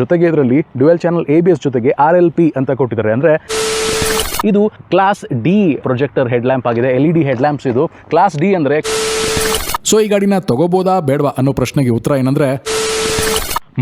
ಜೊತೆಗೆ ಇದರಲ್ಲಿ dual channel ABS ಜೊತೆಗೆ RLP ಅಂತ ಕೊಟ್ಟಿದ್ದಾರೆ. ಅಂದರೆ ಇದು class D projector head lamp ಆಗಿದೆ. LED ಹೆಡ್ ಲ್ಯಾಂಪ್ಸ್ ಇದು. ಕ್ಲಾಸ್ ಡಿ ಅಂದರೆ ಸೊ ಈ ಗಾಡಿನ ತಗೋಬೋದಾ ಬೇಡವಾ ಅನ್ನೋ ಪ್ರಶ್ನೆಗೆ ಉತ್ತರ ಏನಂದ್ರೆ,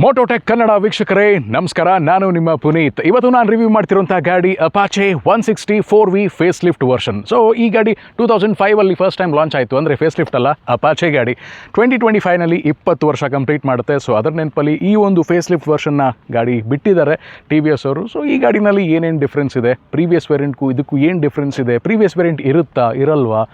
ಮೋಟೋಟೆಕ್ ಕನ್ನಡ ವೀಕ್ಷಕರೇ ನಮಸ್ಕಾರ, ನಾನು ನಿಮ್ಮ ಪುನೀತ್. ಇವತ್ತು ನಾನು ರಿವ್ಯೂ ಮಾಡ್ತಿರುವಂತಹ ಗಾಡಿ Apache 160 4V facelift version. So ಈ ಗಾಡಿ 2005 ಫಸ್ಟ್ ಟೈಮ್ ಲಾಂಚ್ ಆಯಿತು. ಅಂದರೆ ಫೇಸ್ ಲಿಫ್ಟ್ ಅಲ್ಲ, ಅಪಾಚೆ ಗಾಡಿ 2025 20 ವರ್ಷ ಕಂಪ್ಲೀಟ್ ಮಾಡುತ್ತೆ. ಸೊ ಅದರ ನೆನಪಲ್ಲಿ ಈ ಒಂದು ಫೇಸ್ ಲಿಫ್ಟ್ ವರ್ಷನ್ನ ಗಾಡಿ ಬಿಟ್ಟಿದ್ದಾರೆ TVS ಅವರು. ಸೊ ಈ ಗಾಡಿನಲ್ಲಿ ಏನೇನು ಡಿಫ್ರೆನ್ಸ್ ಇದೆ, ಪ್ರೀವಿಯಸ್ ವೇರಿಯಂಟ್ಗೂ ಇದಕ್ಕೂ ಏನು ಡಿಫ್ರೆನ್ಸ್ ಇದೆ, ಪ್ರೀವಿಯಸ್ ವೇರಿಯಂಟ್ ಇರುತ್ತಾ ಇರಲ್ವಾ,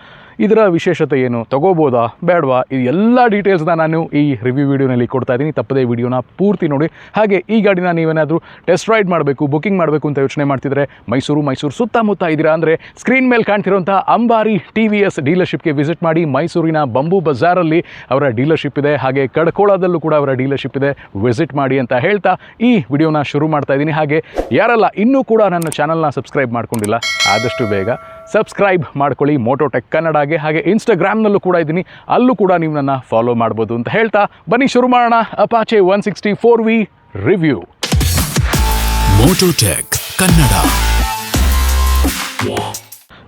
ಇದರ ವಿಶೇಷತೆ ಏನು, ತಗೋಬೋದಾ ಬೇಡವಾ, ಇದು ಎಲ್ಲ ಡೀಟೇಲ್ಸ್ನ ನಾನು ಈ ರಿವ್ಯೂ ವಿಡಿಯೋನಲ್ಲಿ ಕೊಡ್ತಾ ಇದ್ದೀನಿ. ತಪ್ಪದೇ ವಿಡಿಯೋನ ಪೂರ್ತಿ ನೋಡಿ. ಹಾಗೆ ಈ ಗಾಡಿನ ನೀವೇನಾದರೂ ಟೆಸ್ಟ್ ರೈಡ್ ಮಾಡಬೇಕು, ಬುಕಿಂಗ್ ಮಾಡಬೇಕು ಅಂತ ಯೋಚನೆ ಮಾಡ್ತಿದ್ರೆ ಮೈಸೂರು ಸುತ್ತಮುತ್ತ ಇದ್ದೀರಾ ಅಂದರೆ ಸ್ಕ್ರೀನ್ ಮೇಲೆ ಕಾಣ್ತಿರೋಂಥ ಅಂಬಾರಿ TVS ಡೀಲರ್ಶಿಪ್ಗೆ ವಿಸಿಟ್ ಮಾಡಿ. ಮೈಸೂರಿನ ಬಂಬೂ ಬಜಾರಲ್ಲಿ ಅವರ ಡೀಲರ್ಶಿಪ್ ಇದೆ, ಹಾಗೆ ಕಡ್ಕೋಳದಲ್ಲೂ ಕೂಡ ಅವರ ಡೀಲರ್ಶಿಪ್ ಇದೆ, ವಿಸಿಟ್ ಮಾಡಿ ಅಂತ ಹೇಳ್ತಾ ಈ ವಿಡಿಯೋನ ಶುರು ಮಾಡ್ತಾ ಇದ್ದೀನಿ. ಹಾಗೆ ಯಾರೆಲ್ಲ ಇನ್ನೂ ಕೂಡ ನನ್ನ ಚಾನಲ್ನ ಸಬ್ಸ್ಕ್ರೈಬ್ ಮಾಡ್ಕೊಂಡಿಲ್ಲ ಆದಷ್ಟು ಬೇಗ ಸಬ್ಸ್ಕ್ರೈಬ್ ಮಾಡ್ಕೊಳ್ಳಿ ಮೋಟೋಟೆಕ್ ಕನ್ನಡಗೆ. ಹಾಗೆ ಇನ್ಸ್ಟಾಗ್ರಾಮ್ನಲ್ಲೂ ಕೂಡ ಇದ್ದೀನಿ, ಅಲ್ಲೂ ಕೂಡ ನೀವು ನನ್ನ ಫಾಲೋ ಮಾಡ್ಬೋದು ಅಂತ ಹೇಳ್ತಾ ಬನ್ನಿ ಶುರು ಮಾಡೋಣ Apache 160 4V review. Mototech Kannada.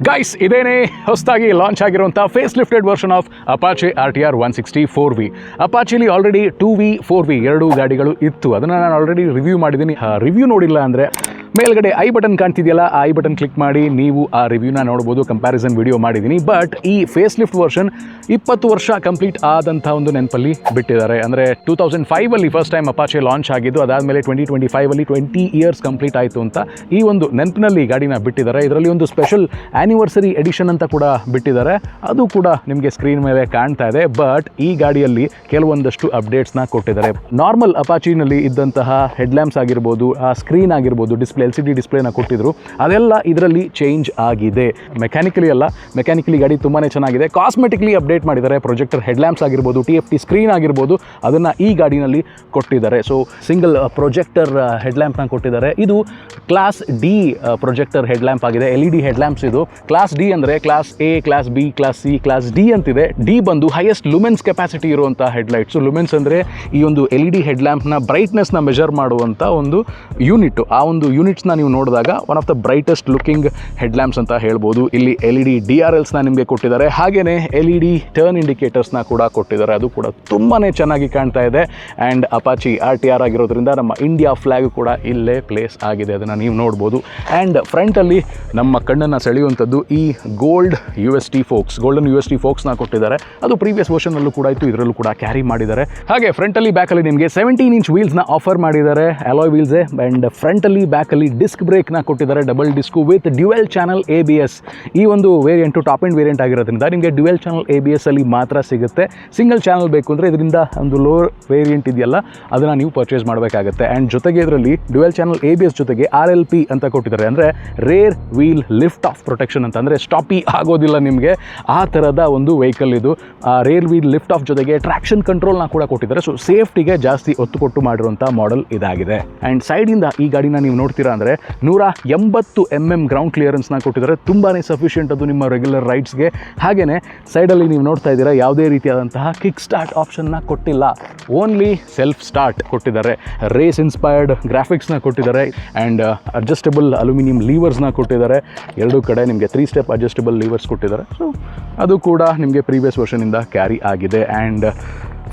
Guys, ಇದೇನೇ ಹೊಸದಾಗಿ ಲಾಂಚ್ ಆಗಿರುವಂಥ face lifted version of Apache RTR 160 4V. ಅಪಾಚೆಲಿ ಆಲ್ರೆಡಿ 2V 4V ಎರಡೂ ಗಾಡಿಗಳು ಇತ್ತು, ಅದನ್ನು ನಾನು ಆಲ್ರೆಡಿ ರಿವ್ಯೂ ಮಾಡಿದ್ದೀನಿ. ರಿವ್ಯೂ ನೋಡಿಲ್ಲ ಅಂದರೆ ಮೇಲ್ಗಡೆ ಐ ಬಟನ್ ಕಾಣ್ತಿದೆಯಲ್ಲ, ಆ ಐ ಬಟನ್ ಕ್ಲಿಕ್ ಮಾಡಿ ನೀವು ಆ ರಿವ್ಯೂನ ನೋಡ್ಬೋದು. ಕಂಪ್ಯಾರಿಸನ್ ವಿಡಿಯೋ ಮಾಡಿದ್ದೀನಿ. ಬಟ್ ಈ ಫೇಸ್ ಲಿಫ್ಟ್ ವರ್ಷನ್ 20 ವರ್ಷ ಕಂಪ್ಲೀಟ್ ಆದಂಥ ಒಂದು ನೆನಪಲ್ಲಿ ಬಿಟ್ಟಿದ್ದಾರೆ. ಅಂದರೆ 2005 ಫಸ್ಟ್ ಟೈಮ್ ಅಪಾಚೆ ಲಾಂಚ್ ಆಗಿದ್ದು, ಅದಾದಮೇಲೆ 2025 20 ಇಯರ್ಸ್ ಕಂಪ್ಲೀಟ್ ಆಯಿತು ಅಂತ ಈ ಒಂದು ನೆನಪಿನಲ್ಲಿ ಗಾಡಿನ ಬಿಟ್ಟಿದ್ದಾರೆ. ಇದರಲ್ಲಿ ಒಂದು ಸ್ಪೆಷಲ್ ಆ್ಯನಿವರ್ಸರಿ ಎಡಿಷನ್ ಅಂತ ಕೂಡ ಬಿಟ್ಟಿದ್ದಾರೆ, ಅದು ಕೂಡ ನಿಮಗೆ ಸ್ಕ್ರೀನ್ ಮೇಲೆ ಕಾಣ್ತಾ ಇದೆ. ಬಟ್ ಈ ಗಾಡಿಯಲ್ಲಿ ಕೆಲವೊಂದಷ್ಟು ಅಪ್ಡೇಟ್ಸ್ನ ಕೊಟ್ಟಿದ್ದಾರೆ. ನಾರ್ಮಲ್ ಅಪಾಚಿನಲ್ಲಿ ಇದ್ದಂತಹ ಹೆಡ್ ಲ್ಯಾಂಪ್ಸ್ ಆಗಿರ್ಬೋದು, ಆ ಸ್ಕ್ರೀನ್ ಆಗಿರ್ಬೋದು, ಡಿಸ್ಪ್ಲೇ LCD ಡಿಸ್ಪ್ಲೇನ ಕೊಟ್ಟಿದ್ರು, ಅದೆಲ್ಲ ಇದರಲ್ಲಿ ಚೇಂಜ್ ಆಗಿದೆ. ಮೆಕ್ಯಾನಿಕಲಿ ಗಾಡಿ ತುಂಬಾ ಚೆನ್ನಾಗಿದೆ. ಕಾಸ್ಮೆಟಿಕ್ಲಿ ಅಪ್ಡೇಟ್ ಮಾಡಿದ್ದಾರೆ. ಪ್ರೊಜೆಕ್ಟರ್ ಹೆಡ್ ಲ್ಯಾಂಪ್ಸ್ ಆಗಿರ್ಬೋದು, TFT ಸ್ಕ್ರೀನ್ ಆಗಿರ್ಬೋದು, ಅದನ್ನು ಈ ಗಾಡಿನಲ್ಲಿ ಕೊಟ್ಟಿದ್ದಾರೆ. ಸೊ ಸಿಂಗಲ್ ಪ್ರೊಜೆಕ್ಟರ್ ಹೆಡ್ ಲ್ಯಾಂಪ್ನ ಕೊಟ್ಟಿದ್ದಾರೆ. ಇದು class D projector head lamp ಆಗಿದೆ. LED ಹೆಡ್ ಲ್ಯಾಂಪ್ಸ್ ಇದು. ಕ್ಲಾಸ್ ಡಿ ಅಂದರೆ class A, class B, class C, class D ಅಂತಿದೆ. ಡಿ ಬಂದು ಹೈಯೆಸ್ಟ್ ಲುಮೆನ್ಸ್ ಕೆಪಾಸಿಟಿ ಇರುವಂಥ ಹೆಡ್ಲೈಟ್ಸ್. ಲುಮೆನ್ಸ್ ಅಂದರೆ ಈ ಒಂದು LED ಹೆಡ್ ಲ್ಯಾಂಪ್ನ ಬ್ರೈಟ್ನೆಸ್ನ ಮೆಜರ್ ಮಾಡುವಂಥ ಒಂದು ಯೂನಿಟ್. ಆ ಒಂದು ಯೂನಿಟ್ಸ್ನ ನೀವು ನೋಡಿದಾಗ one of the brightest looking head lamps ಅಂತ ಹೇಳ್ಬೋದು. ಇಲ್ಲಿ LED DRLಸ್ನ ನಿಮಗೆ ಕೊಟ್ಟಿದ್ದಾರೆ. ಹಾಗೆಯೇ LED ಟರ್ನ್ ಇಂಡಿಕೇಟರ್ಸ್ನ ಕೂಡ ಕೊಟ್ಟಿದ್ದಾರೆ. ಅದು ಕೂಡ ತುಂಬಾ ಚೆನ್ನಾಗಿ ಕಾಣ್ತಾ ಇದೆ. ಆ್ಯಂಡ್ ಅಪಾಚಿ RTR ಆಗಿರೋದ್ರಿಂದ ನಮ್ಮ ಇಂಡಿಯಾ ಫ್ಲ್ಯಾಗ್ ಕೂಡ ಇಲ್ಲೇ ಪ್ಲೇಸ್ ಆಗಿದೆ, ಅದನ್ನು ನೀವು ನೋಡ್ಬೋದು. ಆ್ಯಂಡ್ ಫ್ರಂಟಲ್ಲಿ ನಮ್ಮ ಕಣ್ಣನ್ನು ಸೆಳೆಯುವಂಥದ್ದು ಈ ಗೋಲ್ಡನ್ UST ಫೋಕ್ಸ್ನ ಕೊಟ್ಟಿದ್ದಾರೆ. ಅದು ಪ್ರೀವಿಯಸ್ ವರ್ಷನಲ್ಲೂ ಕೂಡ ಇತ್ತು, ಇದರಲ್ಲೂ ಕೂಡ ಕ್ಯಾರಿ ಮಾಡಿದ್ದಾರೆ. ಹಾಗೆ ಫ್ರಂಟಲ್ಲಿ ಬ್ಯಾಕಲ್ಲಿ ನಿಮಗೆ 17 ಇಂಚ್ ವೀಲ್ಸ್ನ ಆಫರ್ ಮಾಡಿದ್ದಾರೆ, ಅಲಾಯ್ ವೀಲ್ಸೇ. ಆ್ಯಂಡ್ ಫ್ರಂಟಲ್ಲಿ ಬ್ಯಾಕಲ್ಲಿ ಡಿಸ್ಕ್ ಬ್ರೇಕ್ನ ಕೊಟ್ಟಿದ್ದಾರೆ, double disk with dual channel ABS. ಈ ಒಂದು ವೇರಿಯಂಟು ಟಾಪ್ ಎಂಡ್ ವೇರಿಯಂಟ್ ಆಗಿರೋದ್ರಿಂದ ನಿಮಗೆ ಡ್ಯುಯಲ್ ಚಾನಲ್ ABS ಅಲ್ಲಿ ಮಾತ್ರ ಸಿಗುತ್ತೆ. ಸಿಂಗಲ್ ಚಾನಲ್ ಬೇಕು ಅಂದರೆ ಇದರಿಂದ ಒಂದು ಲೋವರ್ ವೇರಿಯಂಟ್ ಇದೆಯಲ್ಲ, ಅದನ್ನು ನೀವು ಪರ್ಚೇಸ್ ಮಾಡಬೇಕಾಗುತ್ತೆ. ಆ್ಯಂಡ್ ಜೊತೆಗೆ ಇದರಲ್ಲಿ ಡ್ಯುಯಲ್ ಚಾನಲ್ ABS ಜೊತೆಗೆ RLP ಅಂತ ಕೊಟ್ಟಿದ್ದಾರೆ. ಅಂದರೆ rear wheel lift off protection ಅಂತ. ಅಂದರೆ ಸ್ಟಾಪಿ ಆಗೋದಿಲ್ಲ ನಿಮಗೆ, ಆ ಥರದ ಒಂದು ವೆಹಿಕಲ್ ಇದು. ರೇರ್ ವೀಲ್ ಲಿಫ್ಟ್ ಆಫ್ ಜೊತೆಗೆ ಟ್ರಾಕ್ಷನ್ ಕಂಟ್ರೋಲ್ನ ಕೂಡ ಕೊಟ್ಟಿದ್ದಾರೆ. ಸೊ ಸೇಫ್ಟಿಗೆ ಜಾಸ್ತಿ ಒತ್ತು ಕೊಟ್ಟು ಮಾಡಿರುವಂಥ ಮಾಡೆಲ್ ಇದಾಗಿದೆ. ಆ್ಯಂಡ್ ಸೈಡಿಂದ ಈ ಗಾಡಿನ ನೀವು ನೋಡ್ತೀರಾ ಅಂದರೆ 180 mm ಗ್ರೌಂಡ್ ಕ್ಲಿಯರೆನ್ಸ್ನ ಕೊಟ್ಟಿದ್ದಾರೆ. ತುಂಬಾ ಸಫಿಷಿಯೆಂಟ್ ಅದು ನಿಮ್ಮ ರೆಗ್ಯುಲರ್ ರೈಡ್ಸ್ಗೆ. ಹಾಗೆಯೇ ಸೈಡಲ್ಲಿ ನೀವು ನೋಡ್ತಾ ಇದ್ದೀರಾ, ಯಾವುದೇ ರೀತಿಯಾದಂತಹ ಕಿಕ್ ಸ್ಟಾರ್ಟ್ ಆಪ್ಷನ್ನ ಕೊಟ್ಟಿಲ್ಲ, ಓನ್ಲಿ ಸೆಲ್ಫ್ ಸ್ಟಾರ್ಟ್ ಕೊಟ್ಟಿದ್ದಾರೆ. ರೇಸ್ ಇನ್ಸ್ಪೈರ್ಡ್ ಗ್ರಾಫಿಕ್ಸ್ನ ಕೊಟ್ಟಿದ್ದಾರೆ. ಆ್ಯಂಡ್ ಅಡ್ಜಸ್ಟಬಲ್ ಅಲ್ಯೂಮಿನಿಯಂ ಲೀವರ್ಸ್ನ ಕೊಟ್ಟಿದ್ದಾರೆ. ಎರಡೂ ಕಡೆ ನಿಮಗೆ 3 ಸ್ಟೆಪ್ ಅಡ್ಜಸ್ಟಬಲ್ ಲೀವರ್ಸ್ ಕೊಟ್ಟಿದ್ದಾರೆ. ಸೊ ಅದು ಕೂಡ ನಿಮಗೆ ಪ್ರೀವಿಯಸ್ ವರ್ಷನಿಂದ ಕ್ಯಾರಿ ಆಗಿದೆ. ಆ್ಯಂಡ್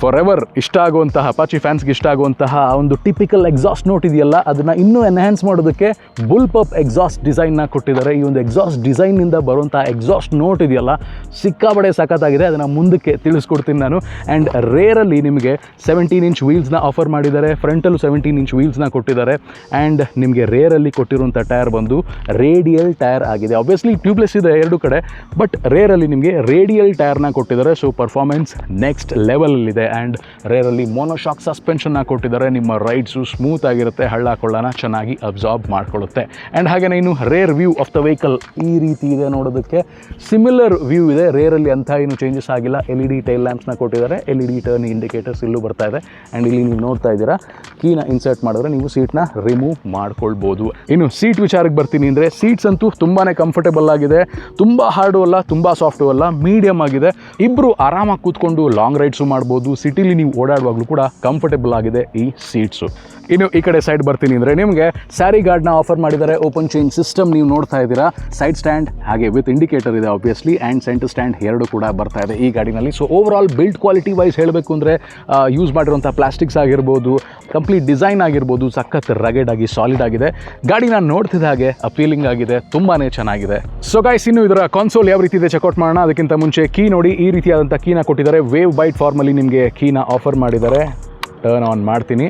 ಫಾರ್ ಎವರ್ ಇಷ್ಟ ಆಗುವಂತಹ ಅಪಾಚಿ ಫ್ಯಾನ್ಸ್ಗೆ ಇಷ್ಟ ಆಗುವಂತಹ ಒಂದು ಟಿಪಿಕಲ್ ಎಕ್ಸಾಸ್ಟ್ ನೋಟ್ ಇದೆಯಲ್ಲ, ಅದನ್ನು ಇನ್ನೂ ಎನ್ಹ್ಯಾನ್ಸ್ ಮಾಡೋದಕ್ಕೆ ಬುಲ್ ಪಪ್ ಎಕ್ಸಾಸ್ಟ್ ಡಿಸೈನ್ನ ಕೊಟ್ಟಿದ್ದಾರೆ. ಈ ಒಂದು ಎಕ್ಸಾಸ್ಟ್ ಡಿಸೈನ್ನಿಂದ ಬರುವಂಥ ಎಕ್ಸಾಸ್ಟ್ ನೋಟ್ ಇದೆಯಲ್ಲ, ಸಿಕ್ಕಾಬಡೆ ಸಖತ್ತಾಗಿದೆ. ಅದನ್ನು ಮುಂದಕ್ಕೆ ತಿಳಿಸ್ಕೊಡ್ತೀನಿ ನಾನು. ಆ್ಯಂಡ್ ರೇರಲ್ಲಿ ನಿಮಗೆ 17 ಇಂಚ್ ವೀಲ್ಸ್ನ ಆಫರ್ ಮಾಡಿದ್ದಾರೆ. ಫ್ರಂಟಲ್ಲೂ 17 ಇಂಚ್ ವೀಲ್ಸ್ನ ಕೊಟ್ಟಿದ್ದಾರೆ. ಆ್ಯಂಡ್ ನಿಮಗೆ ರೇರಲ್ಲಿ ಕೊಟ್ಟಿರುವಂಥ ಟೈರ್ ಬಂದು ರೇಡಿಯಲ್ ಟೈರ್ ಆಗಿದೆ. ಆಬ್ವಿಯಸ್ಲಿ ಟ್ಯೂಬ್ಲೆಸ್ ಇದೆ ಎರಡು ಕಡೆ, ಬಟ್ ರೇರಲ್ಲಿ ನಿಮಗೆ ರೇಡಿಯಲ್ ಟೈರ್ನ ಕೊಟ್ಟಿದ್ದಾರೆ. ಸೊ ಪರ್ಫಾರ್ಮೆನ್ಸ್ ನೆಕ್ಸ್ಟ್ ಲೆವೆಲಲ್ಲಿದೆ. ಆ್ಯಂಡ್ ರೇರಲ್ಲಿ ಮೋನೋಶಾಕ್ ಸಸ್ಪೆನ್ಷನ್ನ ಕೊಟ್ಟಿದ್ದಾರೆ. ನಿಮ್ಮ ರೈಡ್ಸು ಸ್ಮೂತ್ ಆಗಿರುತ್ತೆ, ಹಳ್ಳ ಕೊಳ್ಳನ ಚೆನ್ನಾಗಿ ಅಬ್ಸಾರ್ಬ್ ಮಾಡ್ಕೊಳ್ಳುತ್ತೆ. ಆ್ಯಂಡ್ ಹಾಗೆಯೇ ಇನ್ನು rare view of the vehicle ಈ ರೀತಿ ಇದೆ ನೋಡೋದಕ್ಕೆ. ಸಿಮಿಲರ್ ವ್ಯೂ ಇದೆ, ರೇರಲ್ಲಿ ಅಂಥ ಏನು ಚೇಂಜಸ್ ಆಗಿಲ್ಲ. LED ಟೈಲ್ ಲ್ಯಾಂಪ್ಸ್ನ ಕೊಟ್ಟಿದ್ದಾರೆ. LED ಟರ್ನ್ ಇಂಡಿಕೇಟರ್ಸ್ ಇಲ್ಲೂ ಬರ್ತಾ ಇದೆ. ಆ್ಯಂಡ್ ಇಲ್ಲಿ ನೀವು ನೋಡ್ತಾ ಇದ್ದೀರಾ, ಕೀನ ಇನ್ಸರ್ಟ್ ಮಾಡಿದ್ರೆ ನೀವು ಸೀಟ್ನ ರಿಮೂವ್ ಮಾಡ್ಕೊಳ್ಬೋದು. ಇನ್ನು ಸೀಟ್ ವಿಚಾರಕ್ಕೆ ಬರ್ತೀನಿ ಅಂದರೆ, ಸೀಟ್ಸ್ ಅಂತೂ ತುಂಬಾ ಕಂಫರ್ಟೇಬಲ್ ಆಗಿದೆ. ತುಂಬ ಹಾರ್ಡು ಅಲ್ಲ, ತುಂಬ ಸಾಫ್ಟು ಅಲ್ಲ, ಮೀಡಿಯಮ್ ಆಗಿದೆ. ಇಬ್ಬರು ಆರಾಮಾಗಿ ಕೂತ್ಕೊಂಡು ಲಾಂಗ್ ರೈಡ್ಸು ಮಾಡ್ಬೋದು. ಸಿಟಿಲಿ ನೀವು ಓಡಾಡುವಾಗಲೂ ಕೂಡ ಕಂಫರ್ಟೇಬಲ್ ಆಗಿದೆ ಈ ಸೀಟ್ಸು. ಇನ್ನು ಈ ಕಡೆ ಸೈಡ್ ಬರ್ತೀನಿ ಅಂದರೆ ನಿಮಗೆ ಸ್ಯಾರಿ ಗಾರ್ಡ್ನ ಆಫರ್ ಮಾಡಿದ್ದಾರೆ. ಓಪನ್ ಚೈನ್ ಸಿಸ್ಟಮ್ ನೀವು ನೋಡ್ತಾ ಇದ್ದೀರಾ. ಸೈಡ್ ಸ್ಟ್ಯಾಂಡ್ ಹಾಗೆ ವಿತ್ ಇಂಡಿಕೇಟರ್ ಇದೆ ಆಬ್ವಿಯಸ್ಲಿ, ಆ್ಯಂಡ್ ಸೆಂಟರ್ ಸ್ಟ್ಯಾಂಡ್ ಎರಡು ಕೂಡ ಬರ್ತಾ ಇದೆ ಈ ಗಾಡಿನಲ್ಲಿ. So overall build quality wise ಹೇಳಬೇಕು ಅಂದರೆ ಯೂಸ್ ಮಾಡಿರುವಂಥ ಪ್ಲಾಸ್ಟಿಕ್ಸ್ ಆಗಿರ್ಬೋದು, ಕಂಪ್ಲೀಟ್ ಡಿಸೈನ್ ಆಗಿರ್ಬೋದು, ಸಖತ್ ರಗೆಡ್ ಆಗಿ ಸಾಲಿಡ್ ಆಗಿದೆ. ಗಾಡಿನ ನೋಡ್ತಿದ್ದ ಹಾಗೆ ಅಪೀಲಿಂಗ್ ಆಗಿದೆ, ತುಂಬಾ ಚೆನ್ನಾಗಿದೆ. ಸೊ ಗೈಸ್, ಇನ್ನು ಇದರ ಕಾನ್ಸೋಲ್ ಯಾವ ರೀತಿ ಇದೆ ಚೆಕ್ಔಟ್ ಮಾಡೋಣ. ಅದಕ್ಕಿಂತ ಮುಂಚೆ ಕೀ ನೋಡಿ, ಈ ರೀತಿಯಾದಂಥ ಕೀನ ಕೊಟ್ಟಿದ್ದಾರೆ. ವೇವ್ ಬೈಟ್ ಫಾರ್ಮಲ್ಲಿ ನಿಮಗೆ ಕೀನ ಆಫರ್ ಮಾಡಿದ್ದಾರೆ. ಟರ್ನ್ ಆನ್ ಮಾಡ್ತೀನಿ.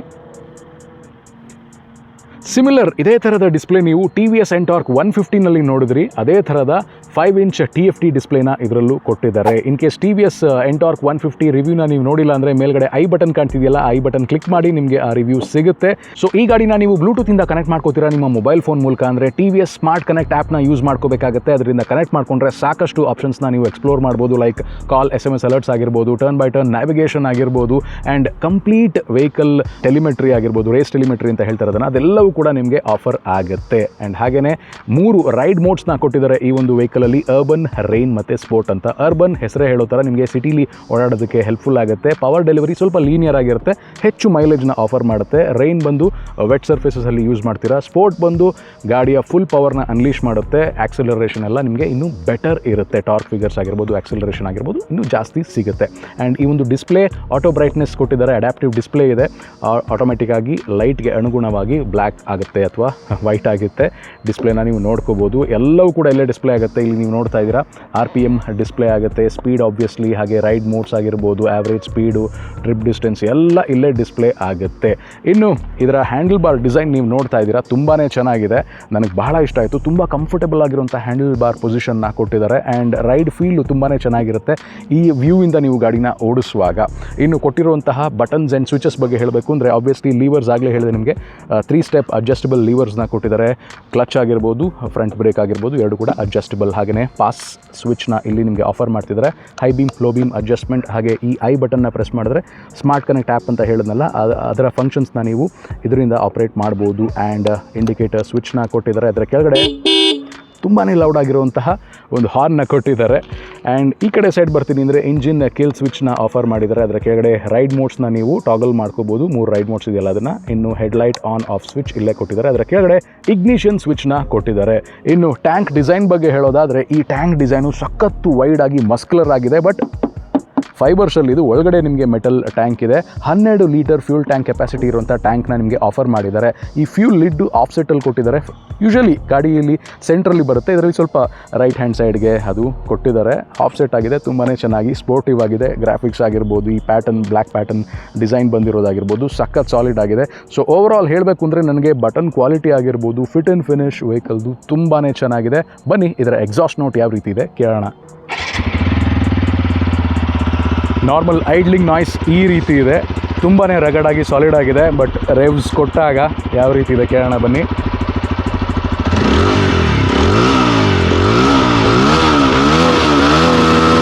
ಸಿಮಿಲರ್ ಇದೇ ಥರದ ಡಿಸ್ಪ್ಲೇ ನೀವು TVS Ntorq 150ನಲ್ಲಿ ನೋಡಿದ್ರಿ, ಅದೇ ಥರದ 5-inch TFT ಡಿಸ್ಪ್ಲೇನ ಇದರಲ್ಲೂ ಕೊಟ್ಟಿದ್ದಾರೆ. ಇನ್ ಕೇಸ್ TVS Ntorq 150 ರಿವ್ಯೂನ ನೀವು ನೋಡಿಲ್ಲ ಅಂದರೆ ಮೇಲ್ಗಡೆ ಐ ಬಟನ್ ಕಾಣ್ತಿದೆಯಲ್ಲ, ಐ ಬಟನ್ ಕ್ಲಿಕ್ ಮಾಡಿ ನಿಮಗೆ ಆ ರಿವ್ಯೂ ಸಿಗುತ್ತೆ. ಸೊ ಈ ಗಾಡಿನ ನೀವು ಬ್ಲೂಟೂತಿಂದ ಕನೆಕ್ಟ್ ಮಾಡ್ಕೋತೀರಾ ನಿಮ್ಮ ಮೊಬೈಲ್ ಫೋನ್ ಮೂಲಕ ಅಂದರೆ TVS ಸ್ಮಾರ್ಟ್ ಕನೆಕ್ಟ್ ಆ್ಯಪ್ನ ಯೂಸ್ ಮಾಡ್ಕೋಬೇಕಾಗುತ್ತೆ. ಅದರಿಂದ ಕನೆಕ್ಟ್ ಮಾಡ್ಕೊಂಡ್ರೆ ಸಾಕಷ್ಟು ಆಪ್ಷನ್ಸ್ನ ನೀವು ಎಕ್ಸ್ಪ್ಲೋರ್ ಮಾಡ್ಬೋದು. ಲೈಕ್ ಕಾಲ್, SMS ಅಲರ್ಟ್ಸ್ ಆಗಿರ್ಬೋದು, ಟರ್ನ್ ಬೈ ಟರ್ನ್ ನ್ಯಾವಿಗೇಷನ್ ಆಗಿರ್ಬೋದು, ಆ್ಯಂಡ್ ಕಂಪ್ಲೀಟ್ ವೆಹಿಕಲ್ ಟೆಲಿಮೆಟ್ರಿ ಆಗಿರ್ಬೋದು, ರೇಸ್ ಟೆಲಿಮೆಟ್ರಿ ಅಂತ ಹೇಳ್ತಾರೆ ಅದನ್ನು, ಅದೆಲ್ಲವೂ ಕೂಡ ನಿಮಗೆ ಆಫರ್ ಆಗುತ್ತೆ. ಆ್ಯಂಡ್ ಹಾಗೆಯೇ 3 ರೈಡ್ ಮೋಡ್ಸ್ನ ಕೊಟ್ಟಿದ್ದಾರೆ ಈ ಒಂದು ವೆಹಿಕಲಲ್ಲಿ, ಅರ್ಬನ್, ರೈನ್ ಮತ್ತು ಸ್ಪೋರ್ಟ್ ಅಂತ. ಅರ್ಬನ್ ಹೆಸರೇ ಹೇಳೋ ಥರ ನಿಮಗೆ ಸಿಟಿಲಿ ಓಡಾಡೋದಕ್ಕೆ ಹೆಲ್ಪ್ಫುಲ್ ಆಗುತ್ತೆ. ಪವರ್ ಡೆಲಿವರಿ ಸ್ವಲ್ಪ ಲೀನಿಯರ್ ಆಗಿರುತ್ತೆ, ಹೆಚ್ಚು ಮೈಲೇಜ್ನ ಆಫರ್ ಮಾಡುತ್ತೆ. ರೈನ್ ಬಂದು ವೆಟ್ ಸರ್ಫೇಸಸಲ್ಲಿ ಯೂಸ್ ಮಾಡ್ತೀರಾ. ಸ್ಪೋರ್ಟ್ ಬಂದು ಗಾಡಿಯ ಫುಲ್ ಪವರ್ನ ಅನ್ಲೀಶ್ ಮಾಡುತ್ತೆ. ಆಕ್ಸಲರೇಷನ್ ಎಲ್ಲ ನಿಮಗೆ ಇನ್ನೂ ಬೆಟರ್ ಇರುತ್ತೆ. ಟಾರ್ಕ್ ಫಿಗರ್ಸ್ ಆಗಿರ್ಬೋದು, ಆಕ್ಸಲರೇಷನ್ ಆಗಿರ್ಬೋದು ಇನ್ನೂ ಜಾಸ್ತಿ ಸಿಗುತ್ತೆ. ಆ್ಯಂಡ್ ಈ ಒಂದು ಡಿಸ್ಪ್ಲೇ ಆಟೋ ಬ್ರೈಟ್ನೆಸ್ ಕೊಟ್ಟಿದ್ದಾರೆ. ಅಡ್ಯಾಪ್ಟಿವ್ ಡಿಸ್ಪ್ಲೇ ಇದೆ. ಆಟೋಮೆಟಿಕ್ ಆಗಿ ಲೈಟ್ಗೆ ಅನುಗುಣವಾಗಿ ಬ್ಲ್ಯಾಕ್ ಆಗುತ್ತೆ ಅಥವಾ ವೈಟ್ ಆಗುತ್ತೆ. ಡಿಸ್ಪ್ಲೇನ ನೀವು ನೋಡ್ಕೋಬೋದು. ಎಲ್ಲವೂ ಕೂಡ ಇಲ್ಲೇ ಡಿಸ್ಪ್ಲೇ ಆಗುತ್ತೆ. ಇಲ್ಲಿ ನೀವು ನೋಡ್ತಾ ಇದ್ದೀರಾ RPM ಡಿಸ್ಪ್ಲೇ ಆಗುತ್ತೆ, ಸ್ಪೀಡ್ ಆಬ್ವಿಯಸ್ಲಿ, ಹಾಗೆ ರೈಡ್ ಮೋಡ್ಸ್ ಆಗಿರ್ಬೋದು, ಆ್ಯಾವ್ರೇಜ್ ಸ್ಪೀಡು, ಟ್ರಿಪ್ ಡಿಸ್ಟೆನ್ಸ್ ಎಲ್ಲ ಇಲ್ಲೇ ಡಿಸ್ಪ್ಲೇ ಆಗುತ್ತೆ. ಇನ್ನು ಇದರ ಹ್ಯಾಂಡಲ್ ಬಾರ್ ಡಿಸೈನ್ ನೀವು ನೋಡ್ತಾ ಇದ್ದೀರಾ, ತುಂಬಾ ಚೆನ್ನಾಗಿದೆ. ನನಗೆ ಬಹಳ ಇಷ್ಟ ಆಯಿತು. ತುಂಬ ಕಂಫರ್ಟೇಬಲ್ ಆಗಿರುವಂಥ ಹ್ಯಾಂಡಲ್ ಬಾರ್ ಪೊಸಿಷನ್ನ ಕೊಟ್ಟಿದ್ದಾರೆ. ಆ್ಯಂಡ್ ರೈಡ್ ಫೀಲ್ಡು ತುಂಬಾ ಚೆನ್ನಾಗಿರುತ್ತೆ ಈ ವ್ಯೂವಿಂದ ನೀವು ಗಾಡಿನ ಓಡಿಸುವಾಗ. ಇನ್ನು ಕೊಟ್ಟಿರುವಂತಹ ಬಟನ್ಸ್ ಆ್ಯಂಡ್ ಸ್ವಿಚಸ್ ಬಗ್ಗೆ ಹೇಳಬೇಕು ಅಂದರೆ ಆಬ್ವಿಯಸ್ಲಿ ಲೀವರ್ಸ್ ಆಗಲೇ ಹೇಳಿದೆ ನಿಮಗೆ 3 ಸ್ಟೆಪ್ ಅಡ್ಜಸ್ಟಬಲ್ ಲೀವರ್ಸ್ನ ಕೊಟ್ಟಿದ್ದಾರೆ. ಕ್ಲಚ್ ಆಗಿರ್ಬೋದು, ಫ್ರಂಟ್ ಬ್ರೇಕ್ ಆಗಿರ್ಬೋದು, ಎರಡು ಕೂಡ ಅಡ್ಜಸ್ಟಬಲ್. ಹಾಗೆಯೇ ಪಾಸ್ ಸ್ವಿಚ್ನ ಇಲ್ಲಿ ನಿಮಗೆ ಆಫರ್ ಮಾಡ್ತಿದ್ದಾರೆ. High beam, low beam adjustment, ಹಾಗೆ ಈ ಐ ಬಟನ್ನ ಪ್ರೆಸ್ ಮಾಡಿದ್ರೆ ಸ್ಮಾರ್ಟ್ ಕನೆಕ್ಟ್ ಆ್ಯಪ್ ಅಂತ ಹೇಳಿದ್ನಲ್ಲ, ಅದರ ಫಂಕ್ಷನ್ಸ್ನ ನೀವು ಇದರಿಂದ ಆಪ್ರೇಟ್ ಮಾಡ್ಬೋದು. ಆ್ಯಂಡ್ ಇಂಡಿಕೇಟರ್ ಸ್ವಿಚ್ನ ಕೊಟ್ಟಿದ್ದಾರೆ. ಅದರ ಕೆಳಗಡೆ ತುಂಬಾ ಲೌಡ್ ಆಗಿರುವಂತಹ ಒಂದು ಹಾರ್ನ್ನ ಕೊಟ್ಟಿದ್ದಾರೆ. ಆ್ಯಂಡ್ ಈ ಕಡೆ ಸೈಡ್ ಬರ್ತೀನಿ ಅಂದರೆ ಇಂಜಿನ್ ಕಿಲ್ ಸ್ವಿಚ್ನ ಆಫರ್ ಮಾಡಿದ್ದಾರೆ. ಅದರ ಕೆಳಗಡೆ ರೈಡ್ ಮೋಡ್ಸ್ನ ನೀವು ಟಾಗಲ್ ಮಾಡ್ಕೋಬೋದು. 3 ರೈಡ್ ಮೋಡ್ಸ್ ಇದೆಯಲ್ಲ ಅದನ್ನು. ಇನ್ನು ಹೆಡ್ಲೈಟ್ ಆನ್ ಆಫ್ ಸ್ವಿಚ್ ಇಲ್ಲೇ ಕೊಟ್ಟಿದ್ದಾರೆ. ಅದರ ಕೆಳಗಡೆ ಇಗ್ನಿಷನ್ ಸ್ವಿಚ್ನ ಕೊಟ್ಟಿದ್ದಾರೆ. ಇನ್ನು ಟ್ಯಾಂಕ್ ಡಿಸೈನ್ ಬಗ್ಗೆ ಹೇಳೋದಾದರೆ ಈ ಟ್ಯಾಂಕ್ ಡಿಸೈನು ಸಖತ್ತು ವೈಡ್ ಆಗಿ ಮಸ್ಕ್ಯುಲರ್ ಆಗಿದೆ. ಬಟ್ ಫೈಬರ್ಸಲ್ಲಿ ಇದು ಒಳಗಡೆ ನಿಮಗೆ ಮೆಟಲ್ ಟ್ಯಾಂಕ್ ಇದೆ. 12 ಲೀಟರ್ ಫ್ಯೂಲ್ ಟ್ಯಾಂಕ್ ಕೆಪಾಸಿಟಿ ಇರುವಂಥ ಟ್ಯಾಂಕ್ನ ನಿಮಗೆ ಆಫರ್ ಮಾಡಿದ್ದಾರೆ. ಈ ಫ್ಯೂಲ್ ಲಿಡ್ಡು ಆಫ್ಸೆಟಲ್ಲಿ ಕೊಟ್ಟಿದ್ದಾರೆ. ಯೂಶಲಿ ಗಾಡಿಯಲ್ಲಿ ಸೆಂಟ್ರಲ್ಲಿ ಬರುತ್ತೆ, ಇದರಲ್ಲಿ ಸ್ವಲ್ಪ ರೈಟ್ ಹ್ಯಾಂಡ್ ಸೈಡ್ಗೆ ಅದು ಕೊಟ್ಟಿದ್ದಾರೆ. ಆಫ್ಸೆಟ್ ಆಗಿದೆ, ತುಂಬಾ ಚೆನ್ನಾಗಿ ಸ್ಪೋರ್ಟಿವ್ ಆಗಿದೆ. ಗ್ರಾಫಿಕ್ಸ್ ಆಗಿರ್ಬೋದು, ಈ ಪ್ಯಾಟರ್ನ್, ಬ್ಲ್ಯಾಕ್ ಪ್ಯಾಟರ್ನ್ ಡಿಸೈನ್ ಬಂದಿರೋದಾಗಿರ್ಬೋದು ಸಖತ್ ಸಾಲಿಡ್ ಆಗಿದೆ. ಸೊ ಓವರ್ ಆಲ್ ಹೇಳಬೇಕು ಅಂದರೆ ನನಗೆ ಬಟನ್ ಕ್ವಾಲಿಟಿ ಆಗಿರ್ಬೋದು, ಫಿಟ್ ಆ್ಯಂಡ್ ಫಿನಿಶ್ ವೆಹಿಕಲ್ದು ತುಂಬಾ ಚೆನ್ನಾಗಿದೆ. ಬನ್ನಿ ಇದರ ಎಕ್ಸಾಸ್ಟ್ ನೋಟ್ ಯಾವ ರೀತಿ ಇದೆ ಕೇಳೋಣ. ನಾರ್ಮಲ್ ಐಡ್ಲಿಂಗ್ ನಾಯ್ಸ್ ಈ ರೀತಿ ಇದೆ, ತುಂಬಾ ರಗಡಾಗಿ ಸಾಲಿಡ್ ಆಗಿದೆ. ಬಟ್ ರೇವ್ಸ್ ಕೊಟ್ಟಾಗ ಯಾವ ರೀತಿ ಇದೆ ಕೇಳೋಣ ಬನ್ನಿ.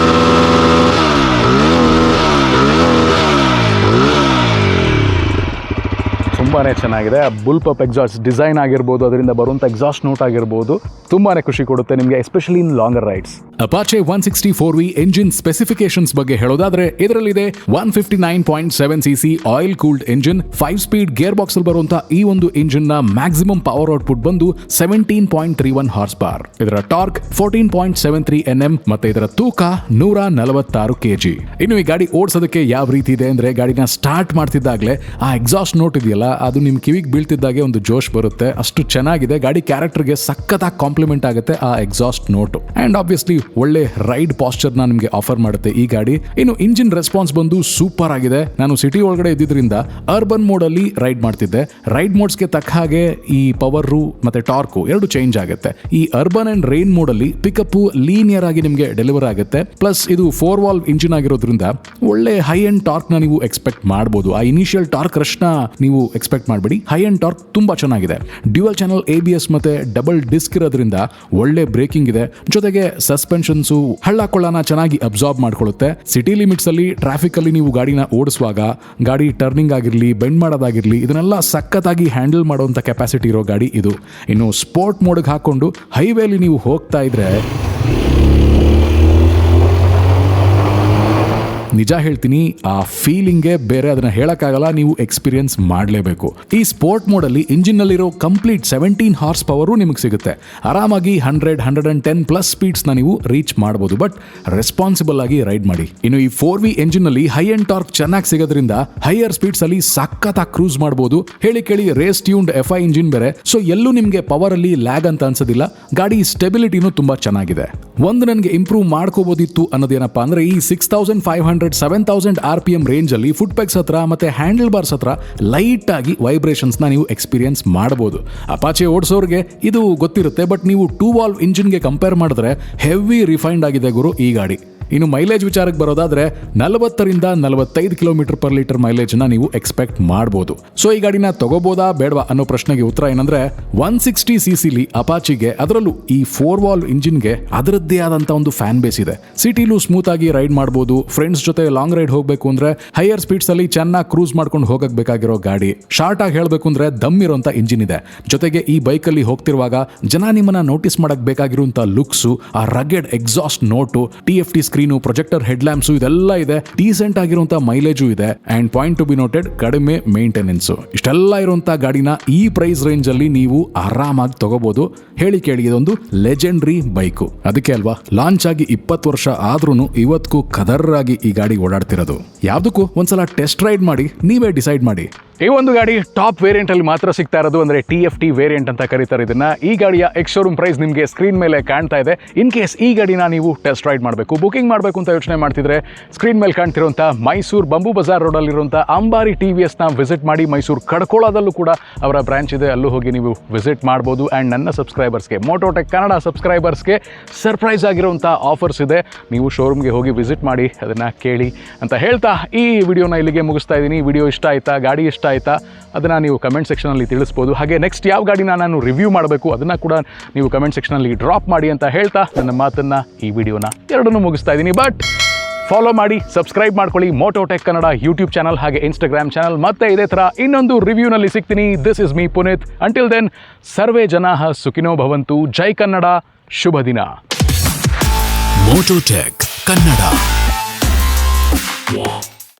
ತುಂಬಾ ಚೆನ್ನಾಗಿದೆ. ಬುಲ್ ಪಪ್ ಎಕ್ಸಾಸ್ಟ್ ಡಿಸೈನ್ ಆಗಿರ್ಬೋದು, ಅದರಿಂದ ಬರುವಂಥ ಎಕ್ಸಾಸ್ಟ್ ನೋಟ್ ಆಗಿರ್ಬೋದು ತುಂಬಾ ಖುಷಿ ಕೊಡುತ್ತೆ ನಿಮಗೆ, especially in longer rides. Apache 160 engine specifications ಬಗ್ಗೆ ಹೇಳೋದಾದ್ರೆ ಇದರಲ್ಲಿದೆ 159.7 cc oil cooled engine, 5 speed gear box ಅಲ್ಲಿ ಬರುವಂತ ಈ ಒಂದು ಇಂಜಿನ್ ನ ಮ್ಯಾಕ್ಸಿಮಮ್ ಪವರ್ ಔಟ್ಪುಟ್ ಬಂದು 17.31 ಹಾರ್ಸ್ ಪವರ್. ಇದರ ಟಾರ್ಕ್ 14.73 Nm ಮತ್ತೆ ಇದರ ತೂಕ 146 kg. ಇನ್ನು ಈ ಗಾಡಿ ಓಡಿಸೋದಕ್ಕೆ ಯಾವ ರೀತಿ ಇದೆ ಅಂದ್ರೆ ಗಾಡಿನ ಸ್ಟಾರ್ಟ್ ಮಾಡ್ತಿದ್ದಾಗಲೇ ಆ ಎಕ್ಸಾಸ್ಟ್ ನೋಟ್ ಇದೆಯಲ್ಲ ಅದು ನಿಮ್ ಕಿವಿಗೆ ಬೀಳ್ತಿದ್ದಾಗೆ ಒಂದು ಜೋಶ್ ಬರುತ್ತೆ. ಅಷ್ಟು ಚೆನ್ನಾಗಿದೆ. ಗಾಡಿ ಕ್ಯಾರೆಕ್ಟರ್ಗೆ ಸಖತ್ತಾಗಿ ಕಾಂಪ್ಲಿಮೆಂಟ್ ಆಗುತ್ತೆ ಆ ಎಕ್ಸಾಸ್ಟ್ ನೋಟ್. ಅಂಡ್ ಆಬ್ವಿಯಸ್ಲಿ ಒಳ್ಳೆ ರೈಡ್ ಪಾಸ್ಚರ್ ನ ನಿಮಗೆ ಆಫರ್ ಮಾಡುತ್ತೆ ಈ ಗಾಡಿ. ಇನ್ನು ಇಂಜಿನ್ ರೆಸ್ಪಾನ್ಸ್ ಬಂದು ಸೂಪರ್ ಆಗಿದೆ. ನಾನು ಸಿಟಿ ಒಳಗಡೆ ಇದ್ದಿದ್ರಿಂದ ಅರ್ಬನ್ ಮೋಡ್ ಅಲ್ಲಿ ರೈಡ್ ಮಾಡ್ತಿದ್ದೆ. ರೈಡ್ ಮೋಡ್ಸ್ಗೆ ತಕ್ಕ ಹಾಗೆ ಈ ಪವರ್ ಮತ್ತೆ ಟಾರ್ಕ್ ಎರಡು ಚೇಂಜ್ ಆಗುತ್ತೆ. ಈ ಅರ್ಬನ್ ಅಂಡ್ ರೈನ್ ಮೋಡ್ ಅಲ್ಲಿ ಪಿಕಪ್ ಲೀನಿಯರ್ ಆಗಿ ನಿಮಗೆ ಡೆಲಿವರ್ ಆಗುತ್ತೆ. ಪ್ಲಸ್ ಇದು 4 ವಾಲ್ವ್ ಇಂಜಿನ್ ಆಗಿರೋದ್ರಿಂದ ಒಳ್ಳೆ ಹೈ ಅಂಡ್ ಟಾರ್ಕ್ ನ ನೀವು ಎಕ್ಸ್ಪೆಕ್ಟ್ ಮಾಡಬಹುದು. ಆ ಇನಿಷಿಯಲ್ ಟಾರ್ಕ್ ರಶ್ ನ ನೀವು ಎಕ್ಸ್ಪೆಕ್ಟ್ ಮಾಡಬೇಡಿ. ಹೈ ಅಂಡ್ ಟಾರ್ಕ್ ತುಂಬಾ ಚೆನ್ನಾಗಿದೆ. ಡ್ಯುಯಲ್ ಚಾನಲ್ ABS ಮತ್ತೆ ಡಬಲ್ ಡಿಸ್ಕ್ ಇರೋದ್ರಿಂದ ಒಳ್ಳೆ ಬ್ರೇಕಿಂಗ್ ಇದೆ. ಜೊತೆಗೆ ಸಸ್ಪೆನ್ಷನ್ಸ್ ಹಳ್ಳ ಕೊಳ್ಳನ ಚೆನ್ನಾಗಿ ಅಬ್ಸಾರ್ಬ್ ಮಾಡ್ಕೊಳ್ಳುತ್ತೆ. ಸಿಟಿ ಲಿಮಿಟ್ಸ್ ಅಲ್ಲಿ ಟ್ರಾಫಿಕ್ ಅಲ್ಲಿ ನೀವು ಗಾಡಿನ ಓಡಿಸುವಾಗ ಗಾಡಿ ಟರ್ನಿಂಗ್ ಆಗಿರ್ಲಿ, ಬೆಂಡ್ ಮಾಡೋದಾಗಿರ್ಲಿ, ಇದನ್ನೆಲ್ಲ ಸಖತ್ತಾಗಿ ಹ್ಯಾಂಡಲ್ ಮಾಡುವಂತ ಕೆಪಾಸಿಟಿ ಇರೋ ಗಾಡಿ ಇದು. ಇನ್ನು ಸ್ಪೋರ್ಟ್ ಮೋಡ್ಗೆ ಹಾಕೊಂಡು ಹೈವೇಲಿ ನೀವು ಹೋಗ್ತಾ ಇದ್ರೆ ನಿಜ ಹೇಳ್ತೀನಿ, ಆ ಫೀಲಿಂಗೇ ಬೇರೆ, ಅದನ್ನ ಹೇಳಕ್ಕಾಗಲ್ಲ, ನೀವು ಎಕ್ಸ್ಪೀರಿಯನ್ಸ್ ಮಾಡಲೇಬೇಕು. ಈ ಸ್ಪೋರ್ಟ್ ಮೋಡಲ್ಲಿ ಇಂಜಿನ್ನಲ್ಲಿರೋ ಕಂಪ್ಲೀಟ್ 17 ಹಾರ್ಸ್ ಪವರು ನಿಮಗೆ ಸಿಗುತ್ತೆ. ಆರಾಮಾಗಿ 100-110 ಪ್ಲಸ್ ಸ್ಪೀಡ್ಸ್ನ ನೀವು ರೀಚ್ ಮಾಡ್ಬೋದು, ಬಟ್ ರೆಸ್ಪಾನ್ಸಿಬಲ್ ಆಗಿ ರೈಡ್ ಮಾಡಿ. ಇನ್ನು ಈ 4V ಎಂಜಿನಲ್ಲಿ ಹೈ ಅಂಡ್ ಟಾರ್ಕ್ ಚೆನ್ನಾಗಿ ಸಿಗೋದ್ರಿಂದ ಹೈಯರ್ ಸ್ಪೀಡ್ಸ್ ಅಲ್ಲಿ ಸಖತ್ತಾಗಿ ಕ್ರೂಸ್ ಮಾಡಬಹುದು. ಹೇಳಿ ಕೇಳಿ ರೇಸ್ ಟ್ಯೂನ್ಡ್ FI ಇಂಜಿನ್ ಬೇರೆ, ಸೊ ಎಲ್ಲೂ ನಿಮಗೆ ಪವರ್ ಅಲ್ಲಿ ಲ್ಯಾಗ್ ಅಂತ ಅನ್ಸೋದಿಲ್ಲ. ಗಾಡಿ ಸ್ಟೆಬಿಲಿಟಿನೂ ತುಂಬಾ ಚೆನ್ನಾಗಿದೆ. ಒಂದು ನನಗೆ ಇಂಪ್ರೂವ್ ಮಾಡ್ಕೋಬೋದಿತ್ತು ಅನ್ನೋದೇನಪ್ಪ ಅಂದ್ರೆ ಈ 6500-7000 RPM ರೇಂಜ್ ಅಲ್ಲಿ ಫುಟ್ ಪೆಗ್ಸ್ ಹತ್ರ ಮತ್ತೆ ಹ್ಯಾಂಡಲ್ ಬಾರ್ಸ್ ಹತ್ರ ಲೈಟ್ ಆಗಿ ವೈಬ್ರೇಷನ್ಸ್ ನ ನೀವು ಎಕ್ಸ್ಪೀರಿಯನ್ಸ್ ಮಾಡಬಹುದು. ಅಪಾಚೆ ಓಡಿಸೋರಿಗೆ ಇದು ಗೊತ್ತಿರುತ್ತೆ, ಬಟ್ ನೀವು 2 ವಾಲ್ವ್ ಇಂಜಿನ್ಗೆ ಕಂಪೇರ್ ಮಾಡಿದ್ರೆ ಹೆವಿ ರಿಫೈನ್ಡ್ ಆಗಿದೆ ಗುರು ಈ ಗಾಡಿ. ಇನ್ನು ಮೈಲೇಜ್ ವಿಚಾರಕ್ಕೆ ಬರೋದಾದ್ರೆ 40-45 ಕಿಲೋಮೀಟರ್ ಪರ್ ಲೀಟರ್ ಮೈಲೇಜ್ ನ ನೀವು ಎಕ್ಸ್ಪೆಕ್ಟ್ ಮಾಡಬಹುದು. ಸೊ ಈ ಗಾಡಿನ ತಗೋಬೋದಾ ಬೇಡವಾ ಅನ್ನೋ ಪ್ರಶ್ನೆಗೆ ಉತ್ತರ ಏನಂದ್ರೆ 160 cc ಅಪಾಚಿಗೆ, ಅದರಲ್ಲೂ ಈ 4 ವಾಲ್ವ್ ಇಂಜಿನ್ಗೆ ಅದರದ್ದೇ ಆದಂತ ಒಂದು ಫ್ಯಾನ್ ಬೇಸ್ ಇದೆ. ಸಿಟಿಲೂ ಸ್ಮೂತ್ ಆಗಿ ರೈಡ್ ಮಾಡಬಹುದು. ಫ್ರೆಂಡ್ಸ್ ಜೊತೆ ಲಾಂಗ್ ರೈಡ್ ಹೋಗಬೇಕು ಅಂದ್ರೆ ಹೈಯರ್ ಸ್ಪೀಡ್ಸ್ ಅಲ್ಲಿ ಚೆನ್ನಾಗಿ ಕ್ರೂಸ್ ಮಾಡ್ಕೊಂಡು ಹೋಗಕ್ ಬೇಕಾಗಿರೋ ಗಾಡಿ. ಶಾರ್ಟ್ ಆಗಿ ಹೇಳಬೇಕು ಅಂದ್ರೆ ದಮ್ ಇರೋಂತ ಇಂಜಿನ್ ಇದೆ. ಜೊತೆಗೆ ಈ ಬೈಕ್ ಅಲ್ಲಿ ಹೋಗ್ತಿರುವಾಗ ಜನ ನಿಮ್ಮನ್ನ ನೋಟಿಸ್ ಮಾಡಕ್ ಬೇಕಾಗಿರುವಂತ ಲುಕ್ಸು, ಆ rugged exhaust note, TFT screen, projector head lamps ಇದೆಲ್ಲ ಇದೆ. ಡೀಸೆಂಟ್ ಆಗಿರುವಂತ ಮೈಲೇಜು ಇದೆ. And point to be noted, ಕಡಿಮೆ ಮೇಂಟೆನೆನ್ಸ್. ಇಷ್ಟೆಲ್ಲ ಇರುವಂತ ಗಾಡಿನ ಈ ಪ್ರೈಸ್ ರೇಂಜ್ ಅಲ್ಲಿ ನೀವು ಆರಾಮಾಗಿ ತಗೋಬಹುದು. ಹೇಳಿ ಕೇಳಿ, ಇದೊಂದು ಲೆಜೆಂಡ್ರಿ ಬೈಕು. ಅದಕ್ಕೆ ಅಲ್ವಾ ಲಾಂಚ್ ಆಗಿ 20 ವರ್ಷ ಆದ್ರೂ ಇವತ್ತಿಗೂ ಕದರ್ರಾಗಿ ಈ ಗಾಡಿ ಓಡಾಡ್ತಿರೋದು. ಯಾವ್ದಕ್ಕೂ ಒಂದ್ಸಲ ಟೆಸ್ಟ್ ರೈಡ್ ಮಾಡಿ ನೀವೇ ಡಿಸೈಡ್ ಮಾಡಿ. ಈ ಒಂದು ಗಾಡಿ ಟಾಪ್ ವೇರಿಯಂಟ್ ಅಲ್ಲಿ ಮಾತ್ರ ಸಿಗ್ತಾ ಇರೋದು, ಅಂದ್ರೆ TFT ವೇರಿಯಂಟ್ ಅಂತ ಕರೀತಾರೆ ಇದನ್ನ. ಈ ಗಾಡಿಯ ಎಕ್ಸ್ ಶೋರೂಮ್ ಪ್ರೈಸ್ ನಿಮಗೆ ಸ್ಕ್ರೀನ್ ಮೇಲೆ ಕಾಣ್ತಾ ಇದೆ. ಇನ್ ಕೇಸ್ ಈ ಗಾಡಿನ ನೀವು ಟೆಸ್ಟ್ ರೈಡ್ ಮಾಡಬೇಕು, ಬುಕಿಂಗ್ ಮಾಡಬೇಕು ಅಂತ ಯೋಚನೆ ಮಾಡ್ತಿದ್ರೆ ಸ್ಕ್ರೀನ್ ಮೇಲೆ ಕಾಣ್ತಿರುವಂಥ ಮೈಸೂರು ಬಂಬು ಬಜಾರ್ ರೋಡಲ್ಲಿರುವಂಥ ಅಂಬಾರಿ TVSನ ವಿಸಿಟ್ ಮಾಡಿ. ಮೈಸೂರು ಕಡ್ಕೋಳದಲ್ಲೂ ಕೂಡ ಅವರ ಬ್ರಾಂಚ್ ಇದೆ, ಅಲ್ಲೂ ಹೋಗಿ ನೀವು ವಿಸಿಟ್ ಮಾಡ್ಬೋದು. ಆ್ಯಂಡ್ ನನ್ನ ಸಬ್ಸ್ಕ್ರೈಬರ್ಸ್ಗೆ, ಮೋಟೋಟೆಕ್ ಕನ್ನಡ ಸಬ್ಸ್ಕ್ರೈಬರ್ಸ್ಗೆ ಸರ್ಪ್ರೈಸ್ ಆಗಿರುವಂಥ ಆಫರ್ಸ್ ಇದೆ. ನೀವು ಶೋರೂಮ್ಗೆ ಹೋಗಿ ವಿಸಿಟ್ ಮಾಡಿ, ಅದನ್ನು ಕೇಳಿ ಅಂತ ಹೇಳ್ತಾ ಈ ವಿಡಿಯೋನ ಇಲ್ಲಿಗೆ ಮುಗಿಸ್ತಾ ಇದ್ದೀನಿ. ವಿಡಿಯೋ ಇಷ್ಟ ಆಯ್ತಾ, ಗಾಡಿ ಇಷ್ಟ ಆಯ್ತಾ, ಅದನ್ನು ನೀವು ಕಮೆಂಟ್ ಸೆಕ್ಷನಲ್ಲಿ ತಿಳಿಸ್ಬೋದು. ಹಾಗೆ ನೆಕ್ಸ್ಟ್ ಯಾವ ಗಾಡಿನ ನಾನು ರಿವ್ಯೂ ಮಾಡಬೇಕು ಅದನ್ನು ಕೂಡ ನೀವು ಕಮೆಂಟ್ ಸೆಕ್ಷನಲ್ಲಿ ಡ್ರಾಪ್ ಮಾಡಿ ಅಂತ ಹೇಳ್ತಾ ನನ್ನ ಮಾತನ್ನು, ಈ ವಿಡಿಯೋನ ಎರಡನ್ನೂ ಮುಗಿಸ್ತಾ ಇದ್ದೀನಿ. ಬಟ್ ಫಾಲೋ ಮಾಡಿ, ಸಬ್ಸ್ಕ್ರೈಬ್ ಮಾಡ್ಕೊಳ್ಳಿ ಮೋಟೋಟೆಕ್ ಕನ್ನಡ ಯೂಟ್ಯೂಬ್ ಚಾನಲ್ ಹಾಗೆ ಇನ್ಸ್ಟಾಗ್ರಾಮ್ ಚಾನಲ್. ಮತ್ತೆ ಇದೇ ಥರ ಇನ್ನೊಂದು ರಿವ್ಯೂನಲ್ಲಿ ಸಿಗ್ತೀನಿ. This is me Puneeth. Until then, ಸರ್ವೇ ಜನಾಃ ಸುಖಿನೋ ಭವಂತು. ಜೈ ಕನ್ನಡ, ಶುಭ ದಿನ. ಮೋಟೋಟೆಕ್ ಕನ್ನಡ.